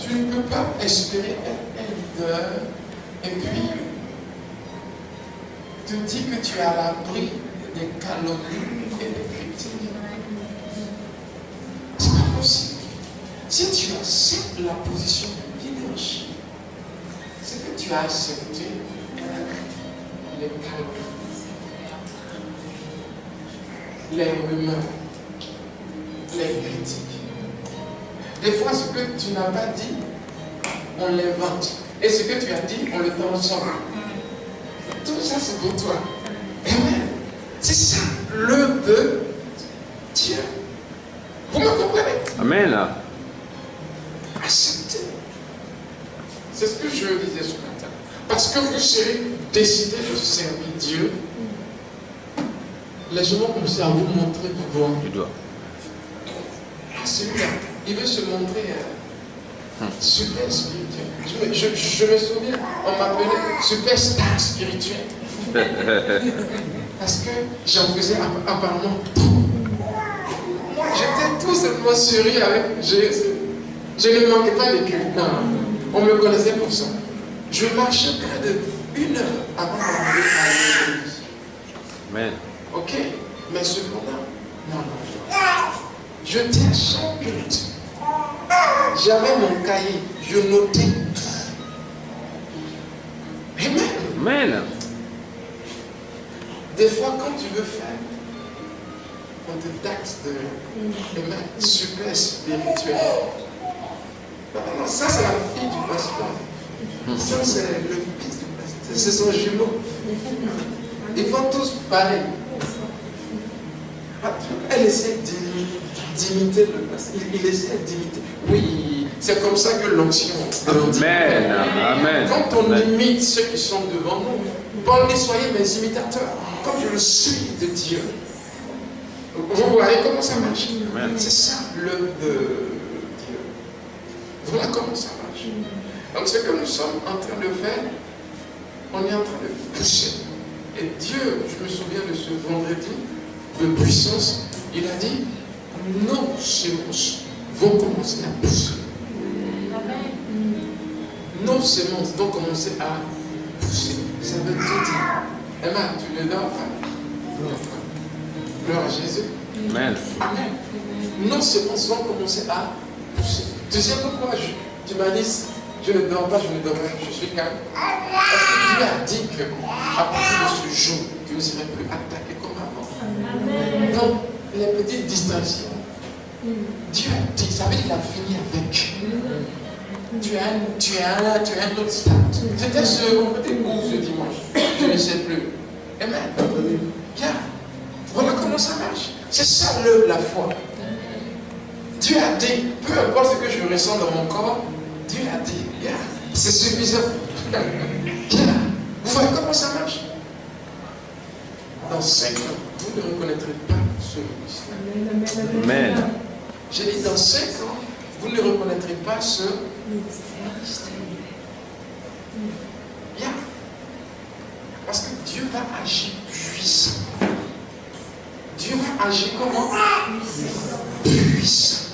Tu ne peux pas espérer être un leader et puis te dire que tu es à l'abri des calomnies et des critiques. C'est pas possible. Si tu acceptes la position de leadership, c'est que tu as accepté les calomnies, les rumeurs, les critiques. Des fois, ce que tu n'as pas dit, on l'invente. Et ce que tu as dit, on le transforme. Tout ça, c'est pour toi. Amen. C'est ça l'œuvre de Dieu. Vous me comprenez? Amen. Acceptez. C'est ce que je disais ce matin. Parce que vous serez décidé de servir Dieu, les gens vont commencer à vous montrer du doigt. Du doigt. Ah, celui-là, il veut se montrer super spirituel. Je me souviens, on m'appelait superstar spirituel. Parce que j'en faisais apparemment tout. Moi, j'étais tout simplement sérieux avec Jésus. Je ne manquais pas de culte. Non, on me connaissait pour ça. Je marchais près de 1 heure avant d'arriver à l'église. Amen. Ok, mais cependant, non. J'étais à chaque culte. J'avais mon cahier, je notais tout. Amen. Amen. Des fois, quand tu veux faire, on te taxe de Amen, super spirituel. Non, ça, c'est la fille du pasteur. Ça, c'est le fils du pasteur. C'est son jumeau. Ils font tous pareil. Elle essaie d'imiter le pasteur. Il essaie d'imiter. Oui, c'est comme ça que l'onction grandit. Amen. Amen. Quand on imite ceux qui sont devant nous, Paul dit, soyez mes imitateurs, comme je le suis de Dieu. Vous voyez comment ça marche? Amen. C'est ça l'œuvre de Dieu. Voilà comment ça marche. Donc ce que nous sommes en train de faire, on est en train de pousser. Et Dieu, je me souviens de ce vendredi de puissance, il a dit, nos semences vont commencer à pousser. Nos semences vont commencer à pousser. Ça veut tout dire. Emma, tu ne dors pas. Gloire à Jésus. Amen. Amen. Nos semences vont commencer à pousser. Tu sais pourquoi tu m'as dit, je ne dors pas, je suis calme. Parce que Dieu a dit qu'à partir de ce jour, tu ne serais plus attaqué comme avant. Donc, les petites distractions, Dieu a dit, ça veut dire qu'il a fini avec. Tu as un autre stade. C'était on peut dire où ce dimanche? Je ne sais plus. Amen. Bien. Voilà comment ça marche. C'est ça la foi. Dieu a dit, peu importe ce que je ressens dans mon corps, Dieu a dit, yeah, c'est suffisant. Bien. Vous voyez comment ça marche? Dans 5 ans, vous ne reconnaîtrez pas ce ministère. Amen. J'ai dit, dans 5 ans, vous ne reconnaîtrez pas ce ministère. Bien. Parce que Dieu va agir puissant. Dieu va agir comment? Puissant.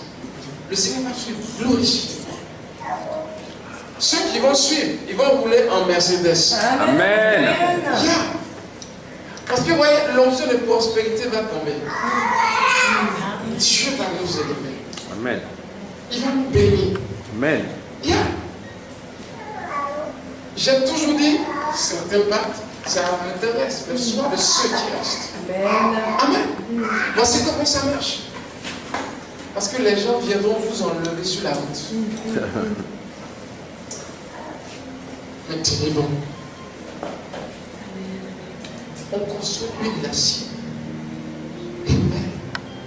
Le Seigneur va suivre glorifié. Ceux qui vont suivre, ils vont rouler en Mercedes. Amen. Yeah. Parce que vous voyez, l'onction de prospérité va tomber. Dieu va nous élever. Amen. Il va nous bénir. Amen. Yeah. J'ai toujours dit, certains partent, ça m'intéresse, mais soit de ceux qui restent. Amen. Voici comment ça marche. Parce que les gens viendront vous enlever sur la route. Mais tenez bon. On construit une nation. Amen.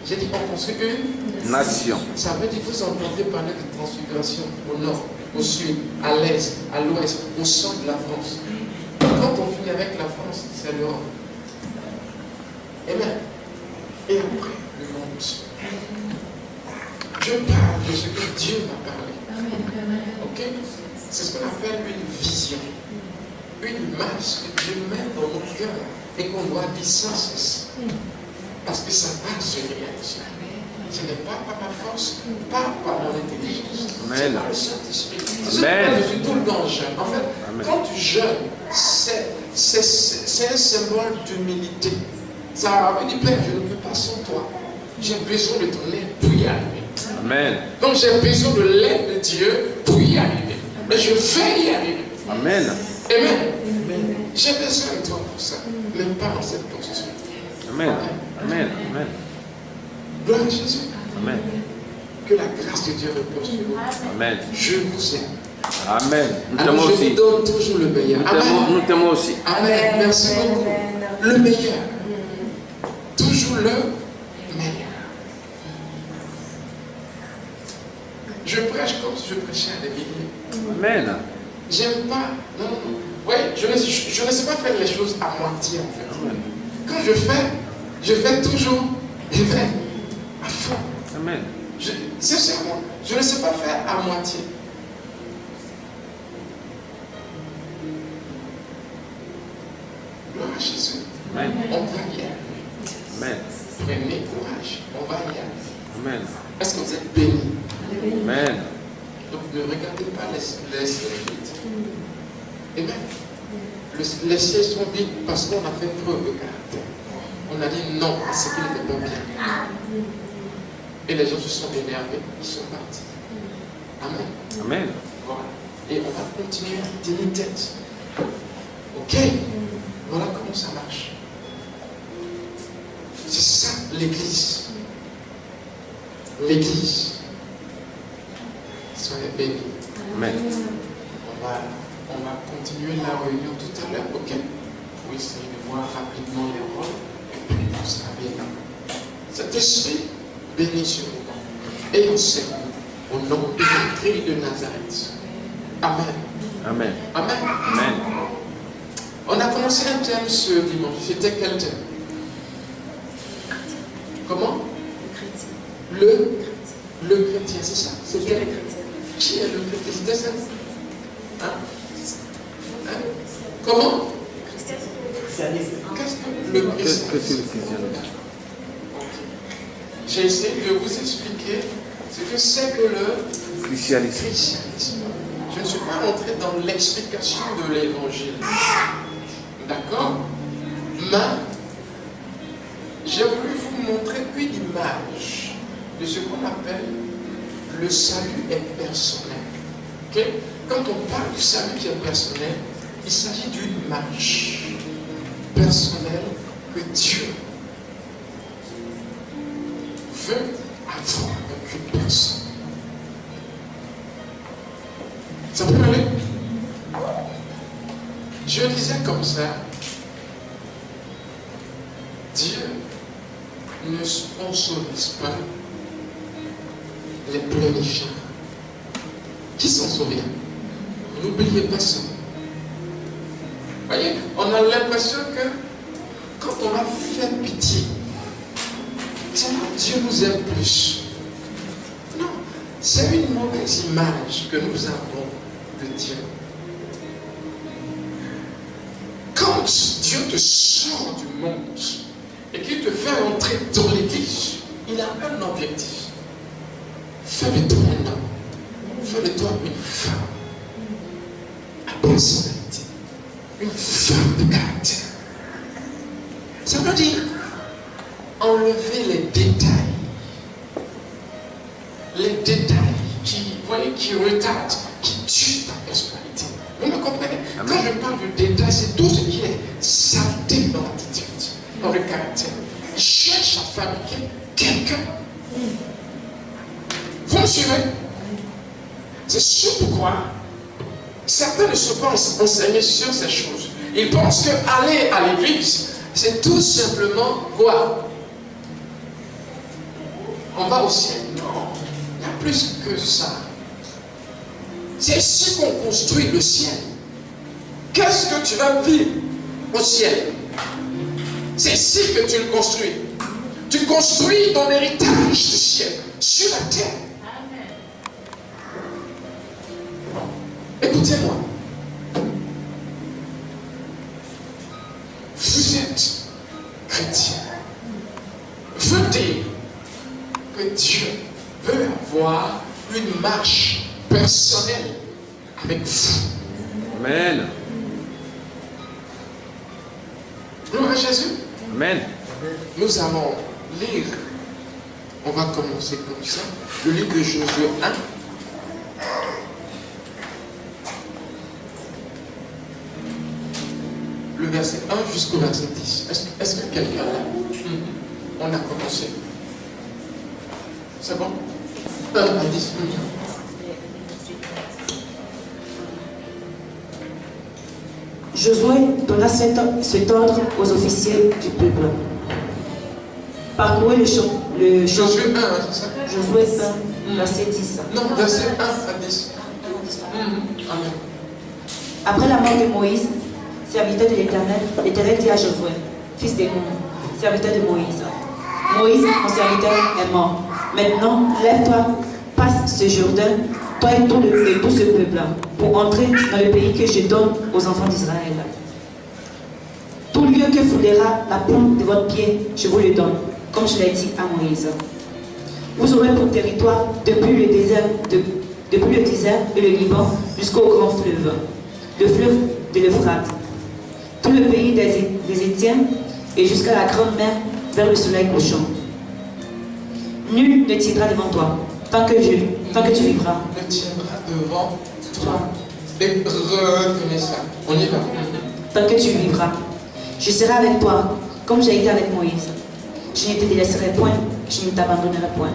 J'ai dit on construit une Nation. Ça veut dire que vous entendez parler de transfiguration au nord, au sud, à l'est, à l'ouest, au centre de la France. Quand on finit avec la France, c'est l'Europe. Amen. Et après, le monde. Je parle de ce que Dieu m'a parlé. Ok? C'est ce qu'on appelle une vision. Une image que Dieu met dans nos cœurs et qu'on doit dire sans cesse. Parce que ça va se réaliser. Ce n'est pas par ma force, pas par mon intelligence. Amen. C'est par le Saint-Esprit. Amen. Je suis tout le temps jeûne. En fait, Amen. quand tu jeûnes, c'est un symbole d'humilité. Ça veut dire, Père, je ne peux pas sans toi. J'ai besoin de ton aide pour y arriver. Amen. Donc j'ai besoin de l'aide de Dieu pour y arriver. Mais je vais y arriver. Amen. Amen. J'ai besoin de toi pour ça. Mais pas dans cette posture. Amen. Amen. Amen. Gloire à Jésus. Amen. Que la grâce de Dieu repose sur vous. Amen. Je vous aime. Amen. Nous Alors t'aimons je aussi. vous donne toujours le meilleur. Amen. Nous t'aimons aussi. Amen. Merci beaucoup. Le meilleur. Toujours le meilleur. Je prêche comme si je prêchais à des milliers. Amen. J'aime pas. Non, non, non. Oui, je ne sais pas faire les choses à moitié en fait. Amen. Quand je fais toujours Amen. À fond. Amen. Sincèrement, je ne sais pas faire à moitié. Gloire à Jésus. Amen. On va y arriver. Amen. Prenez courage. On va y arriver. Amen. Est-ce que vous êtes bénis? Amen. Donc ne regardez pas les sièges vides. Amen. Les sièges sont vides parce qu'on a fait preuve de caractère. On a dit non à ce qui n'était pas bien. Et les gens se sont énervés, ils sont partis. Amen. Amen. Voilà. Et on va continuer à tenir tête. Ok? Voilà comment ça marche. C'est ça l'Église. L'Église. Soyez bénis. Amen. On va continuer la réunion tout à l'heure. Ok? Pour essayer de voir rapidement les rôles. Et puis on sera bien. Cet esprit béni sur nous. Et enseigne au nom de Jésus de Nazareth. Amen. Amen. Amen. Amen. On a commencé un thème ce dimanche. C'était quel thème? Comment? Le chrétien, c'est ça? C'était le chrétien. Qui est le chrétien? C'était ça? Hein? Hein? Comment? Christianisme. Qu'est-ce que le Qu'est-ce que c'est christianisme? le christianisme? J'ai essayé de vous expliquer ce que c'est que le Christianisme. christianisme. Je ne suis pas rentré dans l'explication de l'évangile. D'accord? Mais j'ai voulu vous montrer une image de ce qu'on appelle le salut est personnel. Okay? Quand on parle du salut qui est personnel, il s'agit d'une marche personnelle que Dieu veut avoir avec une personne. Ça peut aller? Je disais comme ça, Dieu ne sponsorise pas les pleurnichards. Qui s'en souvient? N'oubliez pas ça. Voyez, on a l'impression que quand on a fait pitié, Dieu nous aime plus. Non, c'est une mauvaise image que nous avons de Dieu. Quand Dieu te sort du monde et qu'il te fait entrer dans l'église, il a un objectif. Fais de toi un homme. Fais de toi une femme. À personnalité. Une femme de caractère. Ça veut dire enlever les détails. Les détails qui retardent, qui tuent ta personnalité. Vous me comprenez? Amen. Quand je parle de détail, c'est tout ce qui est saleté dans l'attitude, dans le caractère. Il cherche à fabriquer quelqu'un. Vous me suivez? C'est ce pourquoi certains ne sont pas enseignés sur ces choses. Ils pensent qu'aller à l'église, c'est tout simplement quoi? On va au ciel. Non, il y a plus que ça. C'est ici qu'on construit le ciel. Qu'est-ce que tu vas vivre au ciel? C'est ici que tu le construis. Tu construis ton héritage du ciel sur la terre. Écoutez-moi. Vous êtes chrétien. Veut dire que Dieu marche personnelle avec vous. Amen. Gloire à Jésus. Amen. Nous allons lire, on va commencer comme ça, le livre de Josué 1. Le verset 1 jusqu'au verset 10. Est-ce que quelqu'un là? On a commencé. C'est bon? 1 à 10. Josué donna cet ordre aux officiers du peuple. Parcourez le champ. Josué 1, c'est ça? Josué 1, verset 10. Non, verset 1 à 10. Amen. Après la mort de Moïse, serviteur de l'Éternel, l'Éternel dit à Josué, fils de Nun, serviteur de Moïse, Moïse, mon serviteur, est mort. Maintenant, lève-toi, passe ce Jourdain, toi et tout ce peuple, pour entrer dans le pays que je donne aux enfants d'Israël. Tout lieu que foulera la plante de votre pied, je vous le donne, comme je l'ai dit à Moïse. Vous aurez pour territoire depuis le désert et le Liban jusqu'au grand fleuve, le fleuve de l'Euphrate, tout le pays des Étiens et jusqu'à la grande mer vers le soleil couchant. Nul ne tiendra devant toi tant que tu vivras. Ne tiendra devant toi. Et retenez ça. On y va. Tant que tu vivras. Je serai avec toi, comme j'ai été avec Moïse. Je ne te délaisserai point, je ne t'abandonnerai point.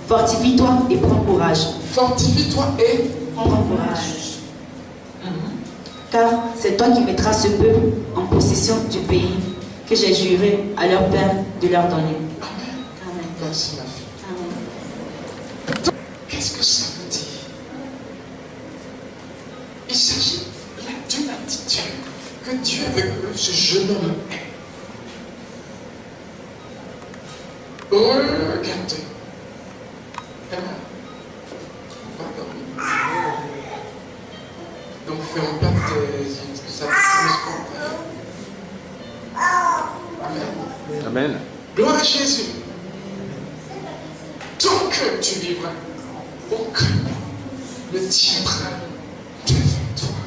Fortifie-toi et prends courage. Fortifie-toi et Prends courage. Car c'est toi qui mettras ce peuple en possession du pays que j'ai juré à leur père de leur donner. Amen. Amen. Merci ma fille. Amen. Qu'est-ce que ça veut dire? Il s'agit là d'une attitude que Dieu veut que ce jeune homme ait. Regardez. Emma, on va dormir. Donc ferme pas tes yeux, parce que ça ne pas. Amen. Amen. Gloire à Jésus. Tant que tu vivras, aucun ne tiendra devant toi.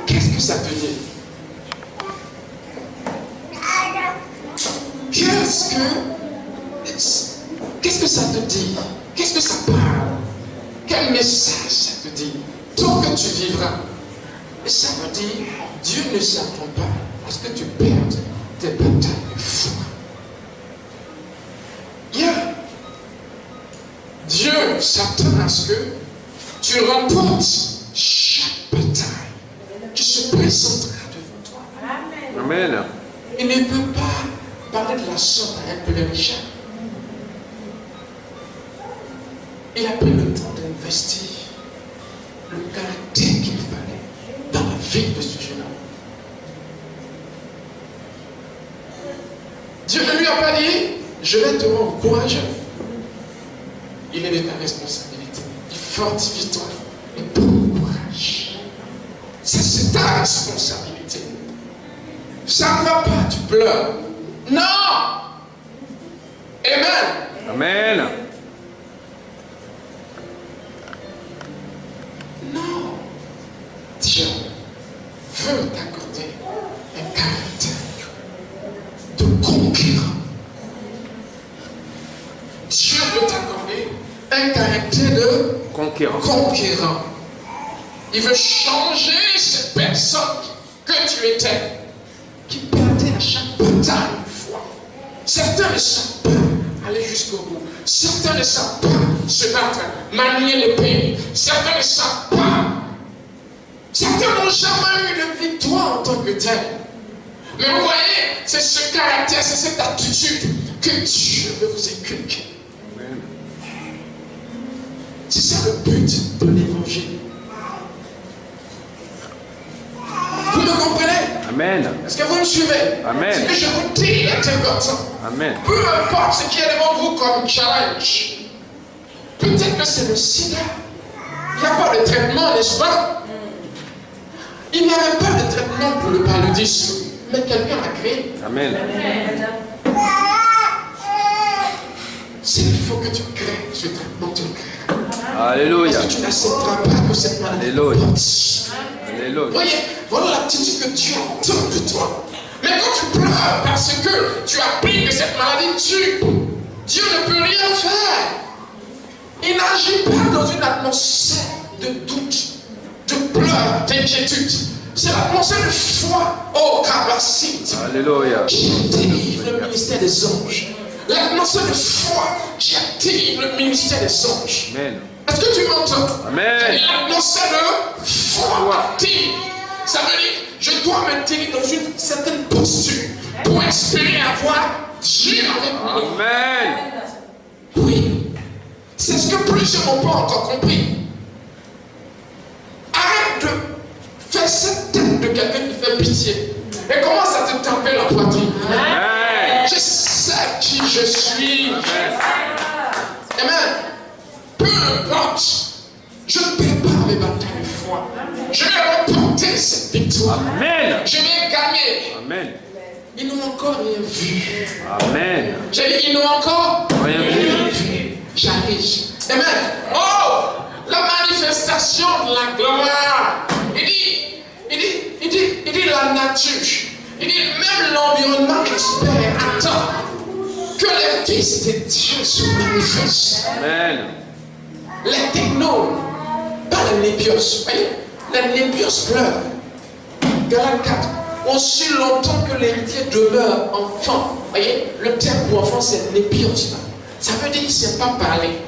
Qu'est-ce que ça veut dire? Qu'est-ce que ça te dit? Qu'est-ce que ça parle? Quel message ça te dit? Tant que tu vivras. Et ça veut dire, Dieu ne s'attend pas à ce que tu perdes tes batailles de foi. Yeah. Dieu s'attend à ce que tu remportes chaque bataille qui se présentera devant toi. Amen. Il ne peut pas parler de la sorte à un peu Richard. Il a pris le temps d'investir le caractère qu'il fallait dans la vie de ce jeune homme. Dieu ne lui a pas dit, je vais te rendre courageux. Il est de ta responsabilité. Fortifie-toi et prends courage. Ça, c'est ta responsabilité. Ça ne va pas, tu pleures. Non! Amen. Amen. Non. Dieu veut t'accorder un caractère de conquérant. Dieu veut t'accorder un caractère de conquérant. Il veut changer cette personne que tu étais, qui perdait à chaque bataille une fois. Certains ne savent pas aller jusqu'au bout. Certains ne savent pas se battre, manier l'épée. Certains ne savent pas. Certains n'ont jamais eu de victoire en tant que tel. Mais vous voyez, c'est ce caractère, c'est cette attitude que Dieu veut vous inculquer. C'est ça le but de l'évangile. Vous me comprenez? Amen. Est-ce que vous me suivez? Amen. Ce que je vous dis est important. Amen. Peu importe ce qui est devant vous comme challenge. Peut-être que c'est le sida. Il n'y a pas de traitement, n'est-ce pas? Il n'y a même pas de traitement pour le paludisme. Mais quelqu'un l'a créé. Amen. Amen. S'il faut que tu crées ce traitement, tu le crées. Alléluia. Parce que tu n'accepteras pas que cette maladie Alléluia. porte. Alléluia. Voyez, voilà l'attitude que Dieu attend de toi. Mais quand tu pleures parce que tu as appris que cette maladie tue, Dieu ne peut rien faire. Il n'agit pas dans une atmosphère de doute, de pleurs, d'inquiétude. C'est l'atmosphère de foi. Oh, Kabbasid. Alléluia. Qui active le ministère des anges. L'atmosphère de foi qui active le ministère des anges. Amen. Est-ce que tu m'entends? Amen. L'atmosphère de foi active. Ça veut dire, je dois me tenir dans une certaine posture pour espérer avoir Dieu avec moi. Amen. Oui. C'est ce que plusieurs n'ont pas encore compris. Arrête de faire cette tête de quelqu'un qui fait pitié. Et commence à te taper la poitrine. Amen. Je sais qui je suis. Amen. Amen. Peu importe. Je ne perds pas mes batailles de foi. Je vais remporter cette victoire. Amen. Je vais gagner. Amen. Ils n'ont encore rien vu. Amen. J'ai dit, ils n'ont encore Rien vu. J'arrive. Amen. Oh, la manifestation de la gloire. Il dit la nature. Il dit même l'environnement espère, attend que les fils de Dieu se manifestent. Amen. Les technos, pas les nébios. Voyez, les nébios pleurent. Galates 4. Aussi longtemps que l'héritier demeure enfant. Voyez, le terme pour enfant c'est nébios. Ça veut dire qu'il ne sait pas parler.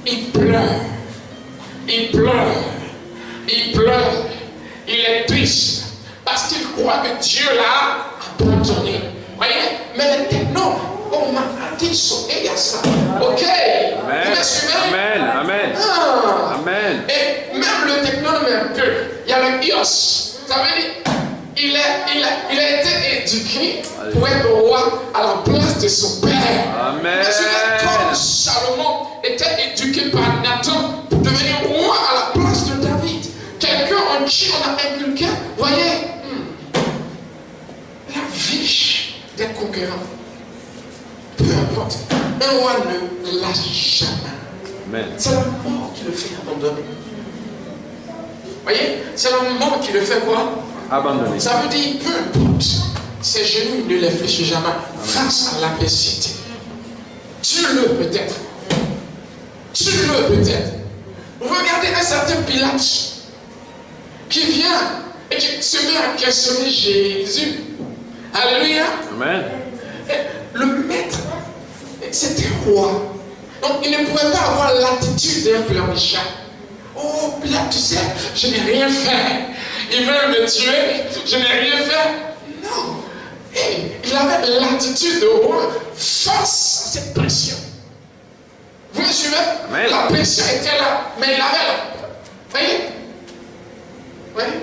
Il pleure. Il pleure. Il pleure. Il est triste. Parce qu'il croit que Dieu l'a abandonné. Voyez, mais les technos, on m'a dit sauter à ça. Ok. Amen. Vous me suivez? Amen. Amen. Ah. Amen. Et même le technome un peu. Il y a le ios. Ça veut dire, il a été éduqué pour être roi à la place de son père. Amen. Mais comme Salomon était éduqué par Nathan pour devenir roi à la place de David. Quelqu'un en qui on a inculqué, voyez, la vie des conquérants. Peu importe, un roi ne lâche jamais. Amen. C'est la mort qui le fait abandonner. Voyez, c'est la mort qui le fait quoi? Abandonné. Ça veut dire, peu importe, ses genoux ne les fléchissent jamais face à l'adversité. Tue-le peut-être. Tue-le peut-être. Regardez un certain Pilate qui vient et qui se met à questionner Jésus. Alléluia. Amen. Et le maître, c'était roi. Donc il ne pouvait pas avoir l'attitude d'un pleurnichard. Oh Pilate, tu sais, je n'ai rien fait. Ils veulent me tuer, je n'ai rien fait. Non. Et il avait l'attitude de roi face à cette pression. Vous me suivez? Amen. La pression était là, mais il avait là. Voyez? Voyez?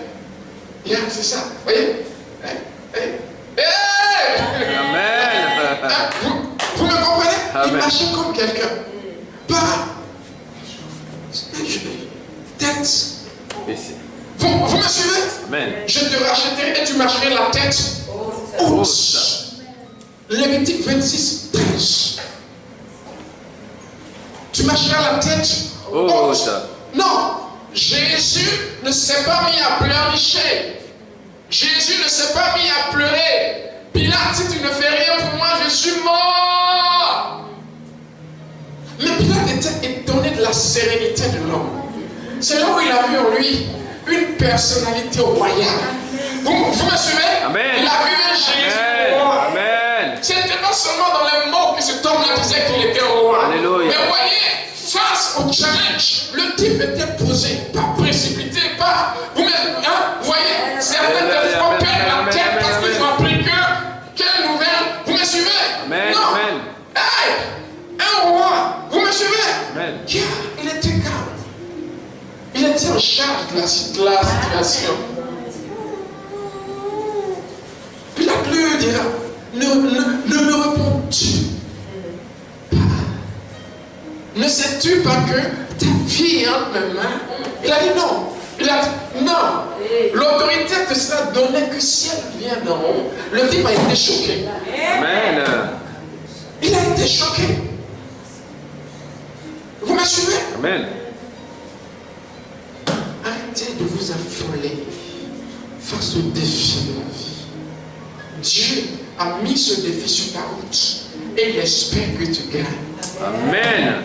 Bien, c'est ça. Voyez? Hey! Amen. Vous me comprenez? Amen. Il marchait comme quelqu'un. Pas tête. Baissé. Vous me suivez? Amen. Je te racheterai et tu marcherais la tête haute. Lévitique 26, 13. Tu marcheras la tête haute. Non, Jésus ne s'est pas mis à pleurnicher. Jésus ne s'est pas mis à pleurer. Pilate, si tu ne fais rien pour moi, je suis mort. Mais Pilate était étonné de la sérénité de l'homme. C'est là où il a vu en lui une personnalité royale. Vous me suivez? Amen. Il a vu un Jésus Amen. roi. Amen. C'était pas seulement dans les mots que cet homme-là disait qu'il était roi. Alléluia. Mais voyez, face au challenge, le type était posé, pas précipité, pas. Vous voyez, certaines des fois perdent la tête parce qu'ils ont appris que. Quelle nouvelle? Vous me suivez? Amen. Non. Amen. Hey, un roi, vous me suivez? Amen. Yeah, il était calme. Il était en charge de la situation. Puis la pluie dira, ne me réponds-tu pas? Ne sais-tu pas que ta fille entre mes mains? Il a dit non. Il a dit non. L'autorité que cela donnait que si elle vient d'en haut, le type a été choqué. Amen. Il a été choqué. suivez? Amen. Arrêtez de vous affoler face au défi de la vie. Dieu a mis ce défi sur ta route et il espère que tu gagnes. Amen.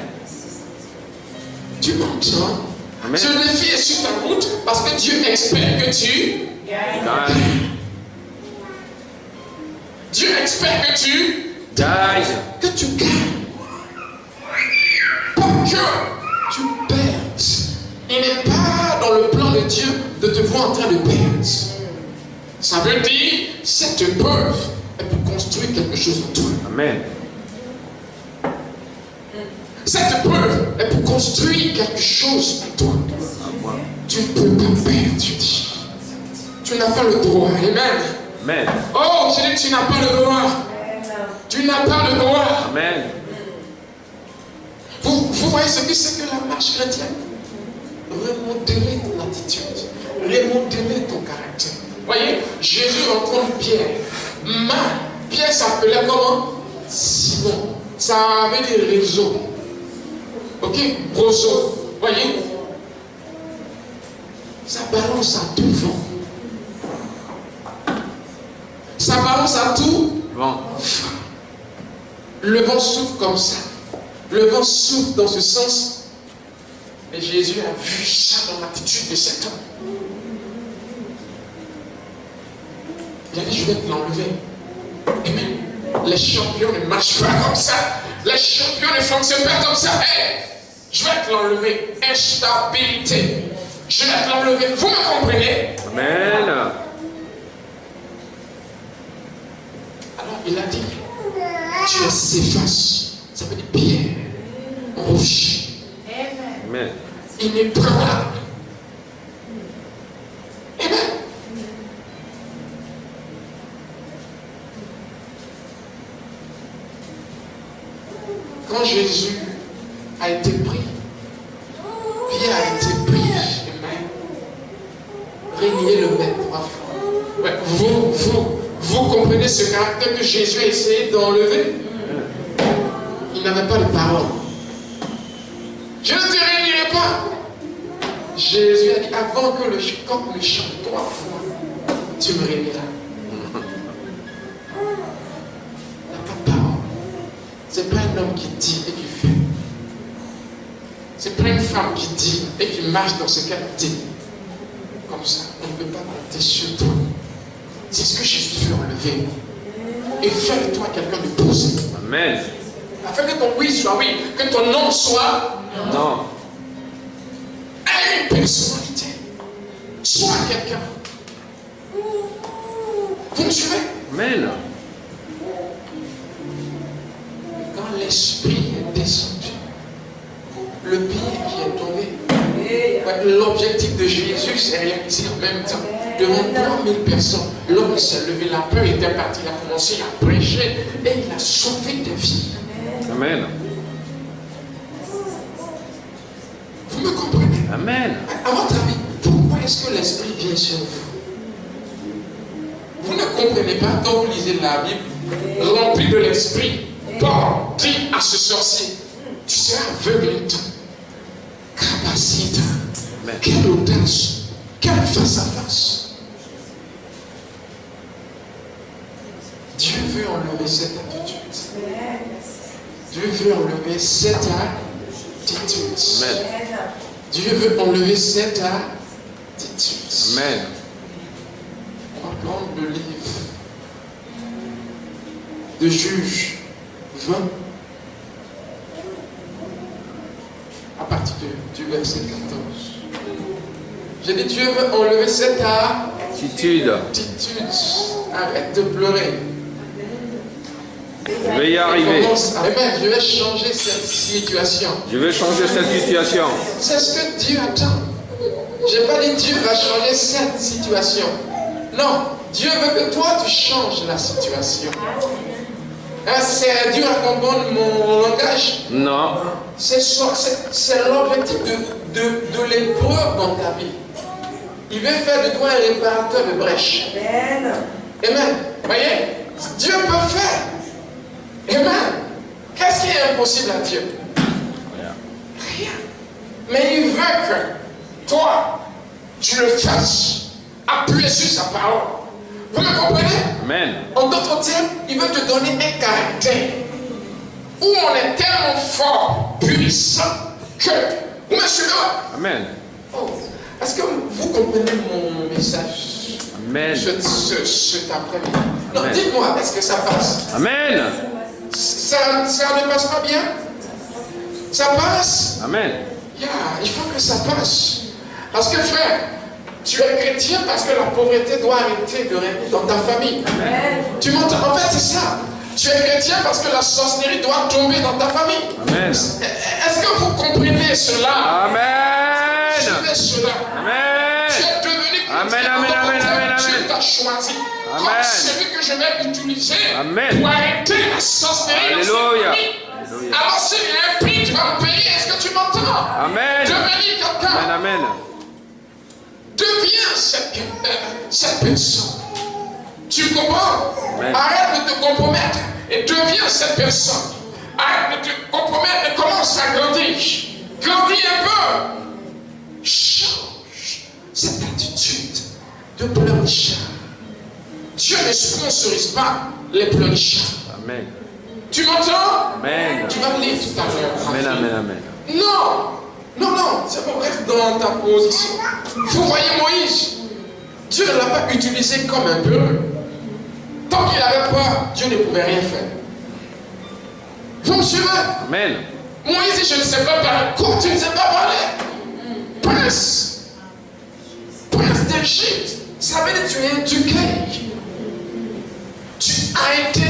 Tu m'entends? Amen. Ce défi est sur ta route parce que Dieu espère que tu Gagne. Dieu espère que tu Gagne. gagnes. Pas que tu perdes. Il n'est pas dans le plan de Dieu de te voir en train de perdre. Ça veut dire, cette épreuve est pour construire quelque chose en toi. Amen. Cette épreuve est pour construire quelque chose en toi. Amen. Tu ne peux pas perdre, tu dis. Tu n'as pas le droit. Amen. Amen. Oh, je dis, tu n'as pas le droit. Tu n'as pas le droit. Amen. Vous voyez ce que c'est que la marche chrétienne? Remodeler ton attitude. Remodeler ton caractère. Voyez, Jésus rencontre Pierre. Pierre s'appelait comment? Simon. Ça avait des réseaux. Ok? Roseau. Voyez? Ça balance à tout vent. Ça balance à tout Vent. Le vent souffle comme ça. Le vent souffle dans ce sens. Et Jésus a vu ça dans l'attitude de cet homme. Il a dit, je vais te l'enlever. Amen. Les champions ne marchent pas comme ça. Les champions ne fonctionnent pas comme ça. Hey, je vais te l'enlever. Instabilité. Je vais te l'enlever. Vous me comprenez? Amen. Alors il a dit, tu es Céphas. Ça veut dire pierre, rocher. Amen. Inébranlable. Amen. Quand Jésus a été pris, Pierre a été pris. Amen. Régner le maître. Ouais, vous comprenez ce caractère que Jésus a essayé d'enlever? Il n'avait pas de parole. Je ne te régnerai pas. Jésus a dit, avant que le coq ne chante 3 fois, tu me régneras. Il n'a pas de parole. Ce n'est pas un homme qui dit et qui fait. Ce n'est pas une femme qui dit et qui marche dans ce qu'elle dit. Comme ça, on ne peut pas compter sur toi. C'est ce que Jésus veut enlever. Et faire de toi quelqu'un de posé. Amen. Afin que ton oui soit oui, que ton non soit Non. aie une personnalité. Sois quelqu'un. Vous me suivez? Amen. Quand l'esprit est descendu, le pied qui est tombé, l'objectif de Jésus s'est réalisé en même temps. Devant 3000 personnes, l'homme s'est levé, la peur était partie, il a commencé à prêcher et il a sauvé des vies. Amen. Vous me comprenez? Amen. À votre avis, pourquoi est-ce que l'esprit vient sur vous? Vous ne comprenez pas quand vous lisez la Bible, rempli de l'esprit. Paul dit à ce sorcier, tu seras aveugle longtemps. Capacité. Quelle audace. Quelle face à face. Dieu veut enlever cette attitude. Dieu veut enlever cette attitude. Amen. Dieu veut enlever cette attitude. Amen. On va prendre le livre de Juges 20 à partir du verset 14. J'ai dit Dieu veut enlever cette Attitude. attitude. Arrête de pleurer. Je vais y arriver. Amen. Je vais changer cette situation. Je vais changer cette situation. C'est ce que Dieu attend. Je n'ai pas dit Dieu va changer cette situation. Non, Dieu veut que toi tu changes la situation. C'est dur à comprendre mon langage. Non. C'est l'objectif de l'épreuve dans ta vie. Il veut faire de toi un réparateur de brèches. Amen. Amen. Voyez, Dieu peut faire. Amen. Qu'est-ce qui est impossible à Dieu? rien. Mais il veut que toi, tu le fasses. Appuyer sur sa parole. Vous me comprenez? Amen. En d'autres termes, il veut te donner un caractère où on est tellement fort, puissant, que vous me suivez? Amen. Oh, est-ce que vous comprenez mon message Amen. cet après-midi? Non, Amen. dites-moi, est-ce que ça passe? Amen. Ça ne passe pas bien? Ça passe? Amen. Yeah, il faut que ça passe. Parce que frère, tu es chrétien parce que la pauvreté doit arrêter de régner dans ta famille. Amen. Tu m'entends? En fait, c'est ça. Tu es chrétien parce que la sorcellerie doit tomber dans ta famille. Amen. Est-ce que vous comprenez cela? Amen. Suivez cela. Amen. Tu es devenu chrétien. Amen, amen, amen, amen, Dieu amen. t'a choisi comme Amen. celui que je vais utiliser Amen. pour arrêter la sorcellerie dans Alléluia. cette famille. Alléluia. Alors s'il y a un prix, tu vas me payer. Est-ce que tu m'entends? Amen. Je bénis quelqu'un. Amen. Amen. Deviens cette personne. Tu comprends? Amen. Arrête de te compromettre et deviens cette personne. Arrête de te compromettre et commence à grandir. Grandis un peu. Change cette attitude de pleurnichard. Dieu ne sponsorise pas les pleurnichards. Amen. Tu m'entends? Amen. Tu vas me lire tout à l'heure. Amen. Amen. Amen. Non, non, non, c'est bon, reste dans ta position. Vous voyez Moïse, Dieu ne l'a pas utilisé comme un peureux. Tant qu'il n'avait pas, Dieu ne pouvait rien faire. Vous me suivez? Amen. Moïse dit, je ne sais pas parler. Comment tu ne sais pas parler? Prince d'Égypte, ça veut dire que tu es éduqué. Tu as été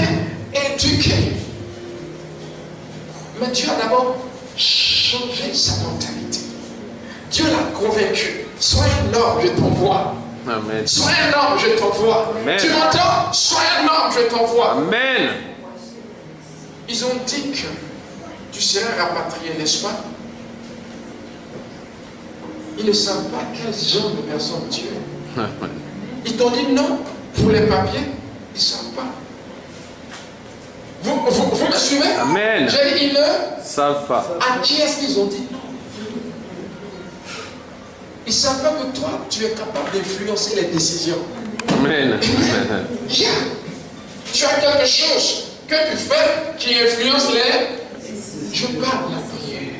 éduqué. Mais Dieu a d'abord changé sa mentalité. Dieu l'a convaincu. Sois un homme, je t'envoie. Amen. Sois un homme, je t'envoie. Amen. Tu m'entends? Sois un homme, je t'envoie. Amen. Ils ont dit que tu seras rapatrié, n'est-ce pas? Ils ne savent pas quel genre de personne tu es. Ils t'ont dit non pour les papiers. Ils ne savent pas. Vous me suivez? Amen. J'ai dit, ils ne Savent pas. À qui est-ce qu'ils ont dit? Ils ne savent pas que toi, tu es capable d'influencer les décisions. Amen. Yeah. Tu as quelque chose que tu fais qui influence les... Je parle de la prière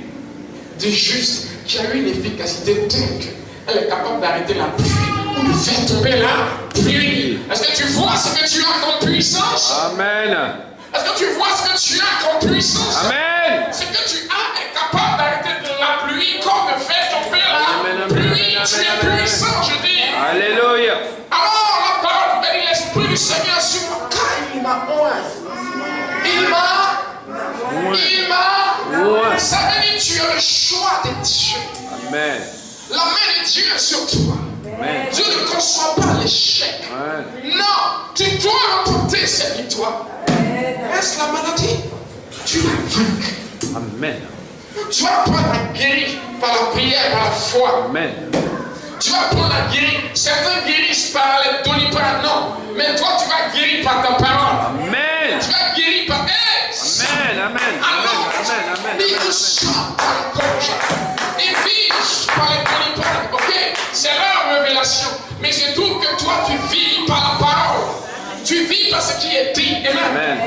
du juste qui a eu une efficacité telle qu'elle est capable d'arrêter la pluie ou de faire tomber la pluie. Est-ce que tu vois ce que tu as comme puissance? Amen. Est-ce que tu vois ce que tu as comme puissance? Amen. Ce que tu as est capable d'arrêter de la pluie comme de faire tomber Amen, la amen, pluie. amen, Tu es amen, puissant, je dis. Alléluia. Alors la parole pouvait dire l'Esprit du Seigneur sur moi. Car il m'a oint. Ouais. Ça veut dire que tu as le choix de Dieu. Amen. La main de Dieu est sur toi. Amen. Dieu ne conçoit pas l'échec. Amen. Non, tu dois remporter cette victoire. Est-ce la maladie? Tu la vaincre. Amen. Tu vas apprendre à guérir par la prière, par la foi. Amen. Tu vas apprendre à guérir. Certains guérissent par les doliprane, non. Mais toi, tu vas guérir par ta parole. Amen. Tu vas guérir par... Amen. Amen. Alors, Amen. Amen. ils chantent par la gorge. Ils vivent par les doliprane. Ok? C'est leur révélation. Mais je trouve que toi, tu vis par la parole. Tu vis par ce qui est dit. Amen. Amen.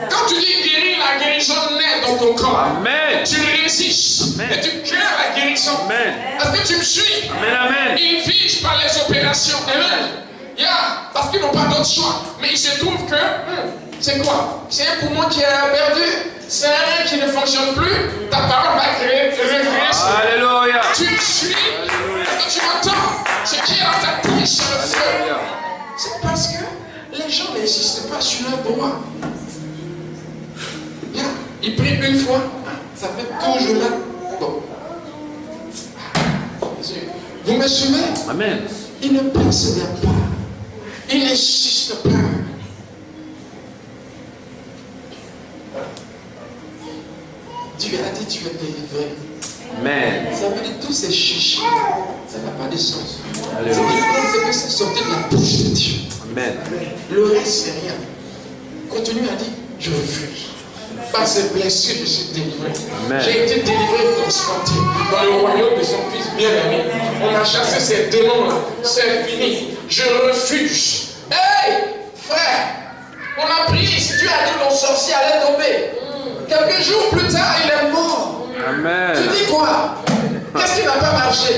Quand tu dis guérir, la guérison naît dans ton corps. Amen. Tu résistes. Amen. Et tu crées la guérison. Amen. Est-ce que tu me suis? Amen. Amen. Ils vivent par les opérations. Amen. Yeah. Parce qu'ils n'ont pas d'autre choix. Mais il se trouve que, c'est quoi? C'est un poumon qui a perdu. C'est un rein qui ne fonctionne plus. Ta parole va recréer ça. Alléluia. Tu me suis? Est-ce que tu m'entends? Ce qui est dans ta bouche, c'est le feu. Alléluia. C'est parce que les gens n'insistent pas sur leur droit. Bien, ils prient une fois, ça fait toujours là. Bon. Vous me suivez? Amen. Ils ne persévèrent pas. Ils n'insistent pas. Dieu a dit tu es délivré. Amen. Ça veut dire tous ces chichis, ça n'a pas de sens. Alléluia. C'est que c'est sorti de la bouche de Dieu. Amen. Le reste, c'est rien. Continue à dire, je veux. Par ces blessures, je suis délivré. Amen. J'ai été délivré, transporté. dans le royaume de son Fils bien-aimé. On a chassé ces démons-là. C'est fini. Je refuse. Hey, frère, on a prié. Si Dieu a dit que mon sorcier allait tomber, quelques jours plus tard, il est mort. Amen. Tu dis quoi? Qu'est-ce qui n'a pas marché?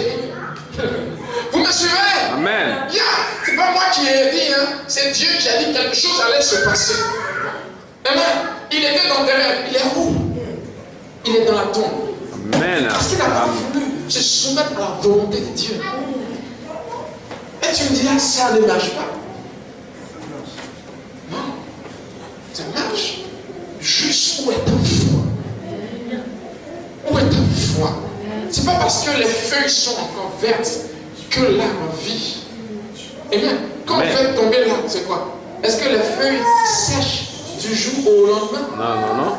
Vous me suivez? Amen. Yeah. C'est pas moi qui ai dit, hein. C'est Dieu qui a dit que quelque chose allait se passer. Amen. Il était dans tes rêves. Il est où? Il est dans la tombe. Amen. Parce qu'il n'a pas voulu se soumettre à la volonté de Dieu. Et tu me diras, ça ne marche pas. Non. Ça marche. Juste où est ta foi? Où est ta foi? C'est pas parce que les feuilles sont encore vertes que l'arbre vit. Amen. Quand on fait tomber l'arbre, c'est quoi? Est-ce que les feuilles sèchent du jour au lendemain? Non, non, non.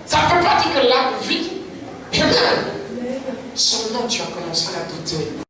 Ça ne veut pas dire que l'arbre vit. Amen. Seulement tu as commencé à douter.